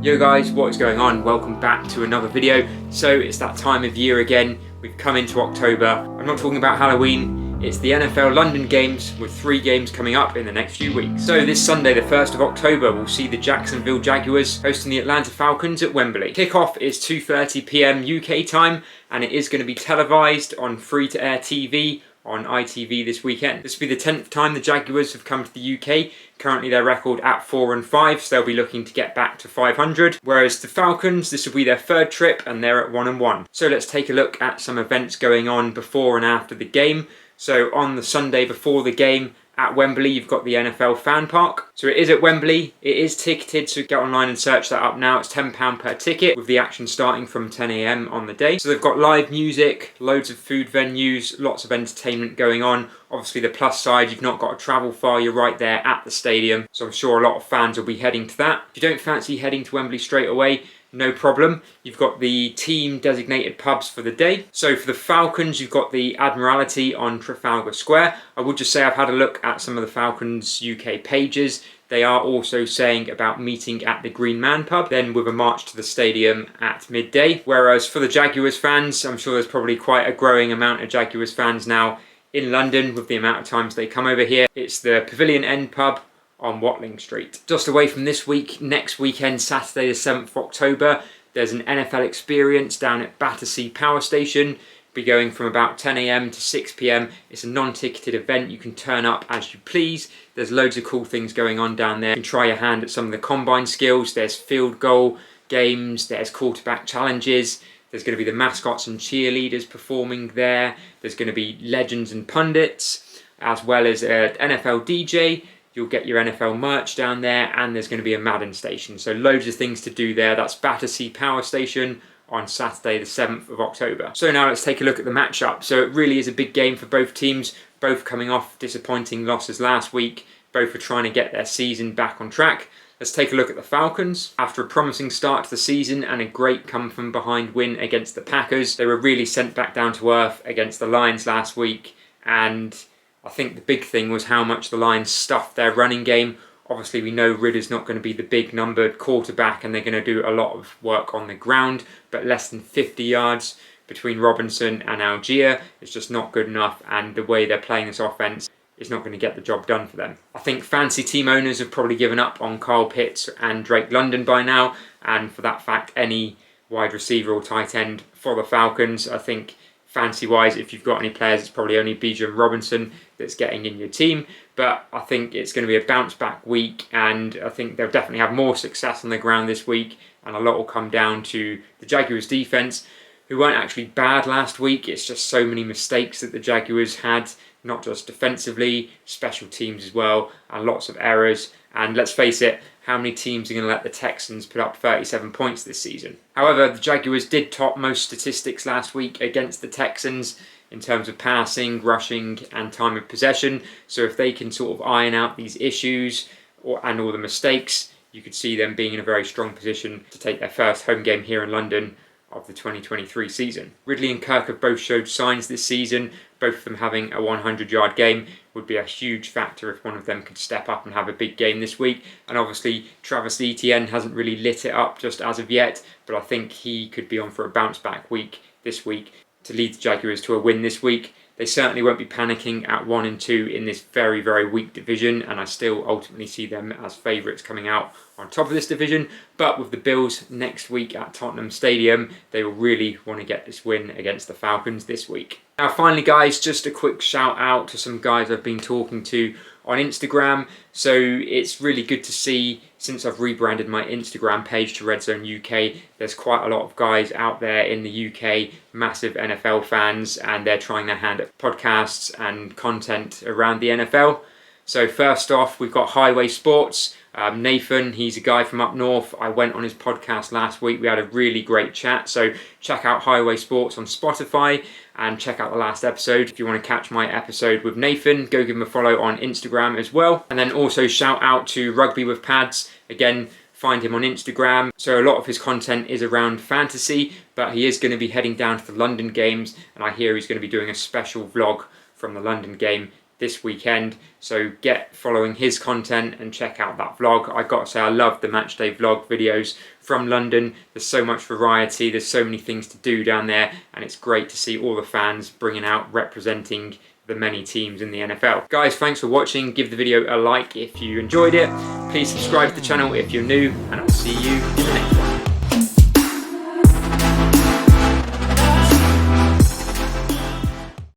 Yo guys, what is going on? Welcome back to another video. So it's that time of year again. We've come into October. I'm not talking about Halloween. It's the NFL London games with 3 games coming up in the next few weeks. So this Sunday, the 1st of October, we'll see the Jacksonville Jaguars hosting the Atlanta Falcons at Wembley. Kickoff is 2:30 PM UK time, and it is going to be televised on free-to-air TV on ITV this weekend. This will be the 10th time the Jaguars have come to the UK. Currently their record at 4-5, so they'll be looking to get back to 500. Whereas the Falcons, this will be their 3rd trip and they're at 1-1. So let's take a look at some events going on before and after the game. So on the Sunday before the game, at Wembley, you've got the NFL Fan Park. So it is at Wembley. It is ticketed, so get online and search that up now. It's £10 per ticket, with the action starting from 10 AM on the day. So they've got live music, loads of food venues, lots of entertainment going on. Obviously the plus side, you've not got to travel far, you're right there at the stadium. So I'm sure a lot of fans will be heading to that. If you don't fancy heading to Wembley straight away, no problem. You've got the team designated pubs for the day. So for the Falcons, you've got the Admiralty on Trafalgar Square. I would just say I've had a look at some of the Falcons UK pages. They are also saying about meeting at the Green Man pub, then with a march to the stadium at midday. Whereas for the Jaguars fans, I'm sure there's probably quite a growing amount of Jaguars fans now in London with the amount of times they come over here. It's the Pavilion End pub on Watling Street. Just away from this week, next weekend, Saturday the 7th of October, there's an NFL experience down at Battersea Power Station. Be going from about 10 AM to 6 PM. It's a non-ticketed event. You can turn up as you please. There's loads of cool things going on down there. You can try your hand at some of the combine skills. There's field goal games, there's quarterback challenges. There's going to be the mascots and cheerleaders performing there. There's going to be legends and pundits, as well as an NFL DJ. You'll get your NFL merch down there, and there's going to be a Madden station. So loads of things to do there. That's Battersea Power Station on Saturday the 7th of October. So now let's take a look at the matchup. So it really is a big game for both teams, both coming off disappointing losses last week. Both are trying to get their season back on track. Let's take a look at the Falcons. After a promising start to the season and a great come-from-behind win against the Packers, they were really sent back down to earth against the Lions last week, and I think the big thing was how much the Lions stuffed their running game. Obviously, we know Ridder's not going to be the big numbered quarterback, and they're going to do a lot of work on the ground, but less than 50 yards between Robinson and Algier is just not good enough, and the way they're playing this offense is not going to get the job done for them. I think fancy team owners have probably given up on Kyle Pitts and Drake London by now, and for that fact, any wide receiver or tight end for the Falcons, I think fancy-wise, if you've got any players, it's probably only Bijan Robinson that's getting in your team. But I think it's going to be a bounce-back week, and I think they'll definitely have more success on the ground this week, and a lot will come down to the Jaguars' defence, who weren't actually bad last week. It's just so many mistakes that the Jaguars had, not just defensively, special teams as well, and lots of errors. And let's face it, how many teams are going to let the Texans put up 37 points this season? However, the Jaguars did top most statistics last week against the Texans in terms of passing, rushing, and time of possession. So if they can sort of iron out these issues and all the mistakes, you could see them being in a very strong position to take their first home game here in London of the 2023 season. Ridley and Kirk have both showed signs this season. Both of them having a 100-yard game would be a huge factor if one of them could step up and have a big game this week. And obviously, Travis Etienne hasn't really lit it up just as of yet, but I think he could be on for a bounce-back week this week to lead the Jaguars to a win this week. They certainly won't be panicking at 1-2 in this very, very weak division, and I still ultimately see them as favourites coming out on top of this division. But with the Bills next week at Tottenham Stadium, they will really want to get this win against the Falcons this week. Now finally guys, just a quick shout out to some guys I've been talking to on Instagram. So it's really good to see, since I've rebranded my Instagram page to Red Zone UK, there's quite a lot of guys out there in the UK, massive NFL fans, and they're trying their hand at podcasts and content around the NFL. So first off, we've got Highway Sports. Nathan, he's a guy from up north. I went on his podcast last week. We had a really great chat. So check out Highway Sports on Spotify and check out the last episode. If you want to catch my episode with Nathan, go give him a follow on Instagram as well. And then also shout out to Rugby with Pads. Again, find him on Instagram. So a lot of his content is around fantasy, but he is going to be heading down to the London games, and I hear he's going to be doing a special vlog from the London game this weekend, so get following his content and check out that vlog. I got to say, I love the matchday vlog videos from London. There's so much variety, there's so many things to do down there, and it's great to see all the fans bringing out, representing the many teams in the NFL. Guys, thanks for watching. Give the video a like if you enjoyed it. Please subscribe to the channel if you're new, and I'll see you in the next